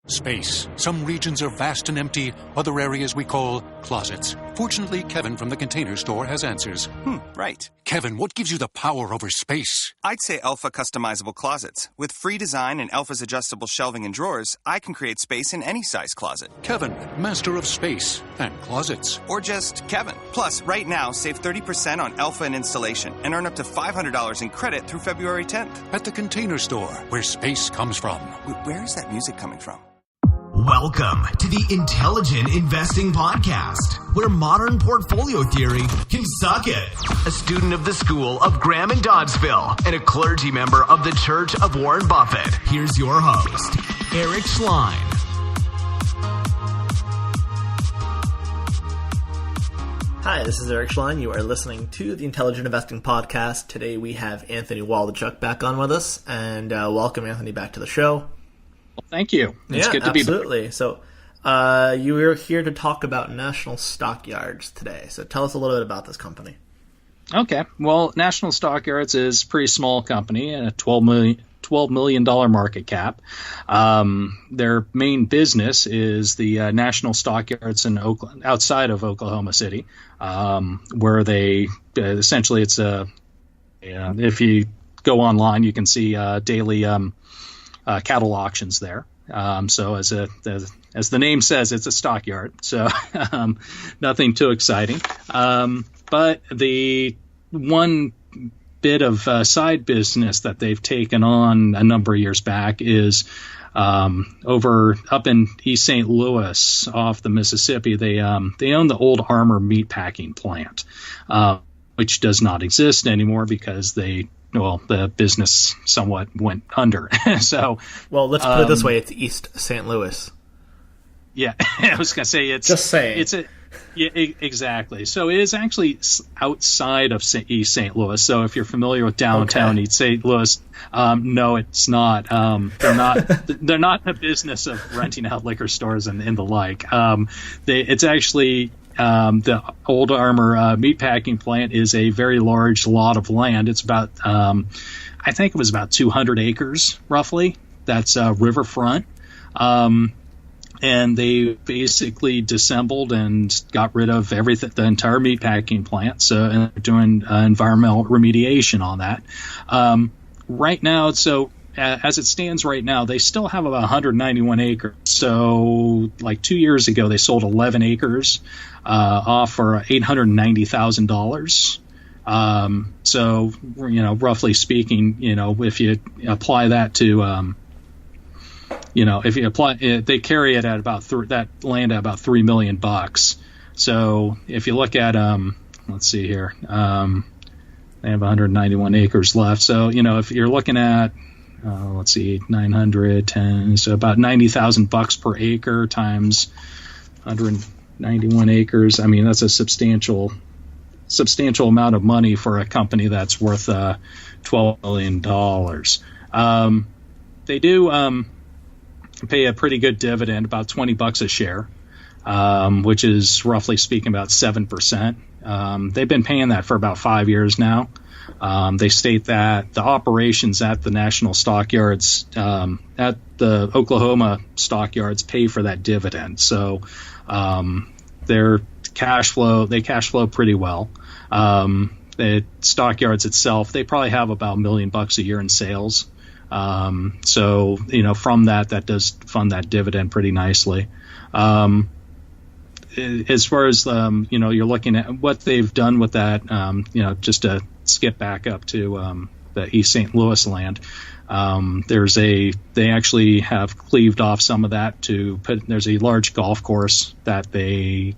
Space. Some regions are vast and empty, other areas we call closets. Fortunately, Kevin from the Container Store has answers. Right. Kevin, what gives you the power over space? I'd say Alpha customizable closets. With free design and Alpha's adjustable shelving and drawers, I can create space in any size closet. Kevin, master of space and closets. Or just Kevin. Plus, right now, save 30% on Alpha and installation and earn up to $500 in credit through February 10th. At the Container Store, where space comes from. Where is that music coming from? Welcome to the Intelligent Investing Podcast, where modern portfolio theory can suck it. A student of the School of Graham and Doddsville and a clergy member of the Church of Warren Buffett. Here's your host, Eric Schleien. Hi, this is Eric Schleien. You are listening to the Intelligent Investing Podcast. Today we have Anthony Waldichuk back on with us, and welcome, Anthony, back to the show. Well, thank you. It's good to be back. Absolutely. So you are here to talk about National Stockyards today. So tell us a little bit about this company. Okay. Well, National Stockyards is a pretty small company and a $12 million market cap. Their main business is the National Stockyards in Oakland, outside of Oklahoma City, where they essentially it's if you go online, you can see daily cattle auctions there. So as the name says, it's a stockyard. So nothing too exciting. But the one bit of side business that they've taken on a number of years back is up in East St. Louis off the Mississippi. They own the old Armour meatpacking plant, which does not exist anymore because the business somewhat went under. So, well, let's put it this way: it's East St. Louis. Yeah, I was gonna say it's just saying exactly. So it is actually outside of East St. Louis. So if you're familiar with downtown East St. Louis, no, it's not. They're not. They're not in the business of renting out liquor stores and the like. It's actually. The old Armour meatpacking plant is a very large lot of land. It's about, I think it was about 200 acres, roughly. That's riverfront. And they basically disassembled and got rid of everything, the entire meatpacking plant. So, and they're doing environmental remediation on that. Right now, so as it stands right now, they still have about 191 acres. So, like 2 years ago, they sold 11 acres off for $890,000. So, roughly speaking, if you apply that to, if you apply it, they carry it at about that land at about $3 million. So, if you look at, let's see here, they have 191 acres left. So, if you're looking at, let's see, 910, so about $90,000 per acre times 191 acres. I mean, that's a substantial amount of money for a company that's worth $12 million. They do pay a pretty good dividend, about $20 a share, which is roughly speaking about 7%. They've been paying that for about 5 years now. They state that the operations at the National Stockyards, at the Oklahoma Stockyards, pay for that dividend. So their cash flow pretty well. The Stockyards itself, they probably have about $1 million a year in sales. So from that does fund that dividend pretty nicely. As far as you're looking at what they've done with that, just to skip back up to the East St. Louis land, they actually have cleaved off some of that to put. There's a large golf course that they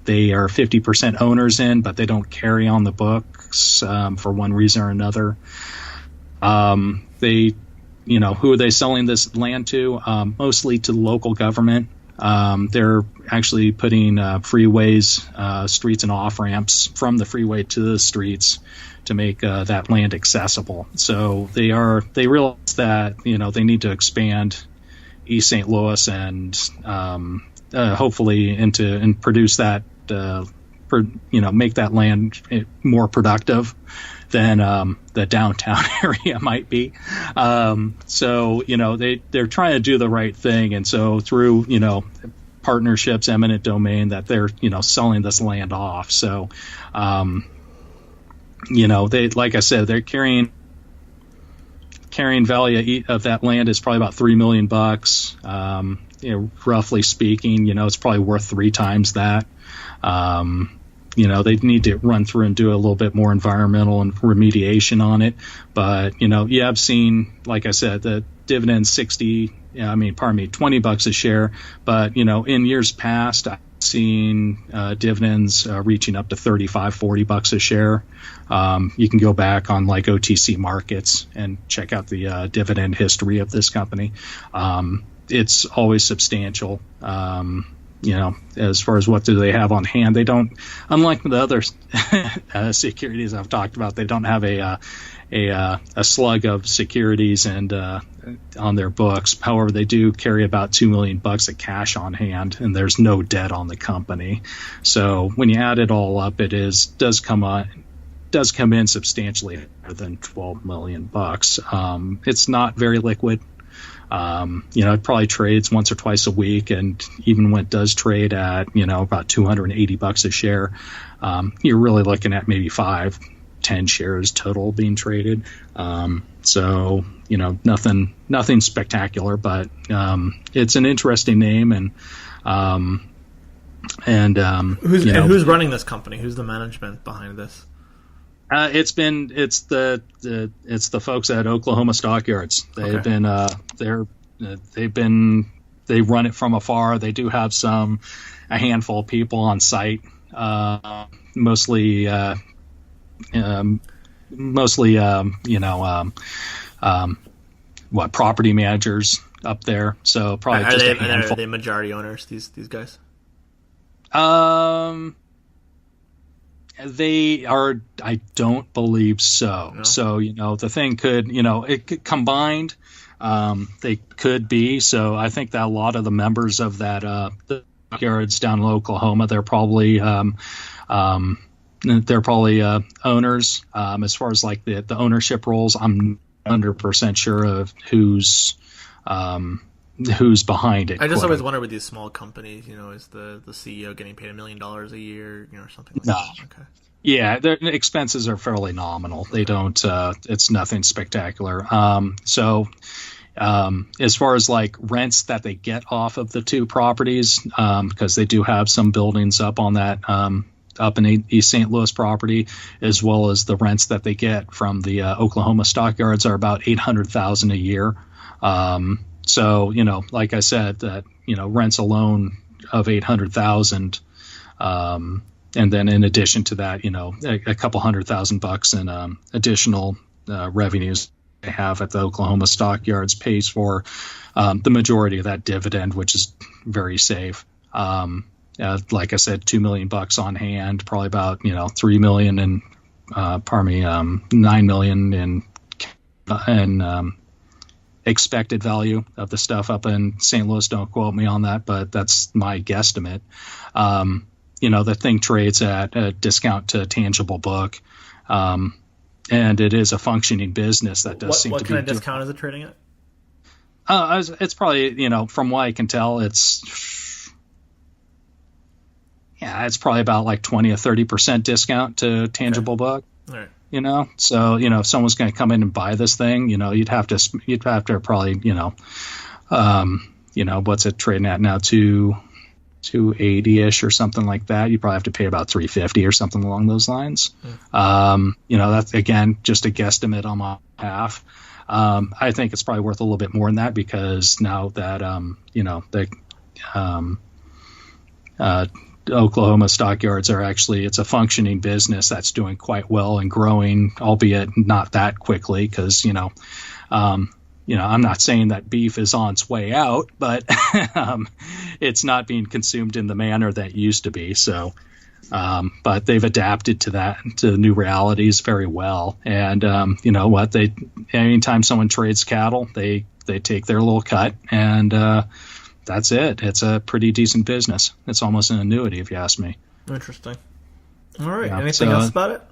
are 50% owners in, but they don't carry on the books for one reason or another. Who are they selling this land to? Mostly to the local government. They're actually putting freeways, streets, and off ramps from the freeway to the streets to make that land accessible. So they realize that they need to expand East St. Louis and hopefully and produce that make that land more productive than the downtown area might be. So they're trying to do the right thing, and so through partnerships, eminent domain, that they're selling this land off. So they, like I said, they're carrying value of that land is probably about $3 million. Roughly speaking, it's probably worth 3 times that. They need to run through and do a little bit more environmental and remediation on it. But, I've seen, like I said, the dividends $20 a share. But, in years past, I've seen dividends reaching up to $35-$40 a share. You can go back on like OTC markets and check out the dividend history of this company. It's always substantial. As far as what do they have on hand, they don't, unlike the other securities I've talked about, they don't have a slug of securities and on their books. However, they do carry about $2 million of cash on hand, and there's no debt on the company. So when you add it all up, it does come in substantially higher than $12 million. It's not very liquid. It probably trades once or twice a week, and even when it does trade at, about $280 a share, you're really looking at maybe 5-10 shares total being traded. So, nothing spectacular, but, it's an interesting name, and who's running this company? Who's the management behind this? It's the folks at Oklahoma Stockyards. They've they run it from afar. They do have a handful of people on site, mostly property managers up there. So probably just a handful. Are they majority owners, these guys? They are. I don't believe so. No. So the thing could it could combined. They could be. So I think that a lot of the members of that the yards down in Oklahoma, they're probably owners. As far as like the ownership roles, I'm 100% sure of who's behind it. I just always wonder with these small companies, is the CEO getting paid $1 million a year, or something like that? Okay. Yeah, their expenses are fairly nominal. They don't. It's nothing spectacular. So as far as like rents that they get off of the 2 properties, because they do have some buildings up on that up in East St. Louis property, as well as the rents that they get from the Oklahoma Stockyards are about $800,000 a year. So, like I said, that, rents alone of $800,000. And then in addition to that, a couple $100,000 in additional revenues they have at the Oklahoma Stockyards pays for the majority of that dividend, which is very safe. Like I said, $2 million on hand, probably about, $3 million and $9 million in expected value of the stuff up in St. Louis. Don't quote me on that, but that's my guesstimate. The thing trades at a discount to tangible book, and it is a functioning business that does seem to be. What kind of discount is it trading at? It's probably, from what I can tell, it's probably about like 20 or 30% discount to tangible book. All right. So if someone's going to come in and buy this thing, you'd have to probably what's it trading at now, 280-ish or something like that. You probably have to pay about $350 or something along those lines. That's again just a guesstimate on my behalf. I think it's probably worth a little bit more than that, because now that Oklahoma Stockyards are actually, it's a functioning business that's doing quite well and growing, albeit not that quickly, because I'm not saying that beef is on its way out, but it's not being consumed in the manner that it used to be. So, but they've adapted to the new realities very well. And anytime someone trades cattle, they take their little cut, and that's it. It's a pretty decent business. It's almost an annuity, if you ask me. Interesting. All right. Anything else about it?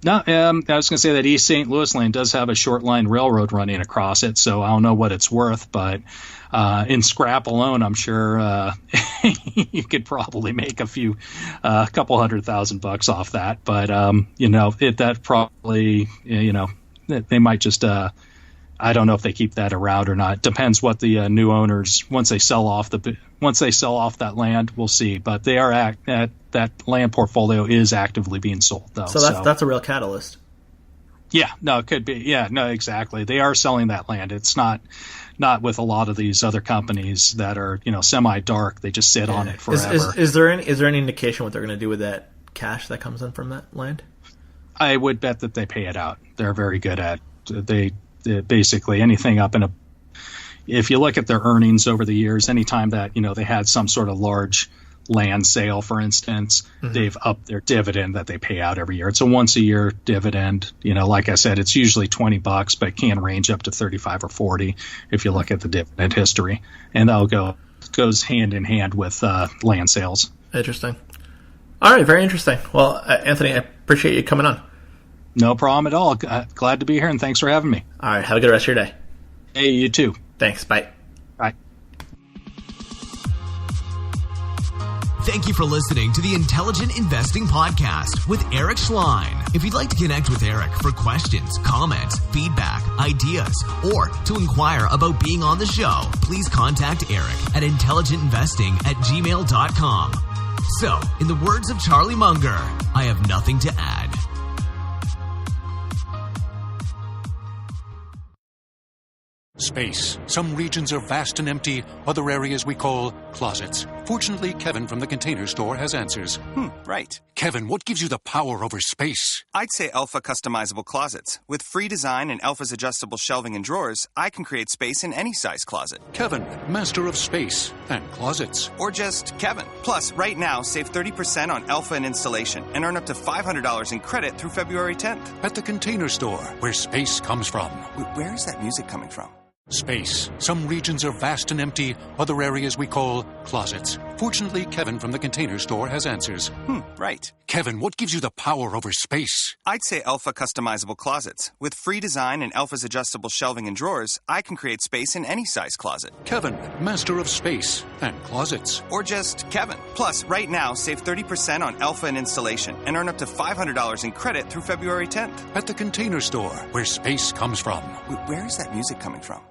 No, I was going to say that East St. Louis land does have a short line railroad running across it, so I don't know what it's worth, but in scrap alone, I'm sure you could probably make a couple $100,000 off that. But that probably, they might just. I don't know if they keep that around or not. Depends what the new owners once they sell off that land, we'll see. But they are that land portfolio is actively being sold though. So that's a real catalyst. Yeah, no, it could be. Yeah, no, exactly. They are selling that land. It's not with a lot of these other companies that are semi-dark. They just sit on it forever. Is there any indication what they're going to do with that cash that comes in from that land? I would bet that they pay it out. They're very good at basically anything up in if you look at their earnings over the years, anytime that they had some sort of large land sale, for instance, they've upped their dividend that they pay out every year. It's a once a year dividend. Like I said, it's usually $20, but can range up to 35 or 40 if you look at the dividend history, and that'll goes hand in hand with land sales. Interesting. All right, very interesting. Well, Anthony, I appreciate you coming on. No problem at all. Glad to be here, and thanks for having me. All right. Have a good rest of your day. Hey, you too. Thanks. Bye. Bye. Thank you for listening to the Intelligent Investing Podcast with Eric Schleien. If you'd like to connect with Eric for questions, comments, feedback, ideas, or to inquire about being on the show, please contact Eric at intelligentinvesting@gmail.com. So, in the words of Charlie Munger, I have nothing to add. Space. Some regions are vast and empty, other areas we call closets. Fortunately, Kevin from the Container Store has answers. Right. Kevin, what gives you the power over space? I'd say Alpha customizable closets. With free design and Alpha's adjustable shelving and drawers, I can create space in any size closet. Kevin, master of space and closets. Or just Kevin. Plus, right now, save 30% on Alpha and installation and earn up to $500 in credit through February 10th. At the Container Store, where space comes from. Where is that music coming from? Space. Some regions are vast and empty, other areas we call closets. Fortunately, Kevin from the Container Store has answers. Right. Kevin, what gives you the power over space? I'd say Alpha customizable closets. With free design and Alpha's adjustable shelving and drawers, I can create space in any size closet. Kevin, master of space and closets. Or just Kevin. Plus, right now, save 30% on Alpha and installation and earn up to $500 in credit through February 10th. At the Container Store, where space comes from. Where is that music coming from?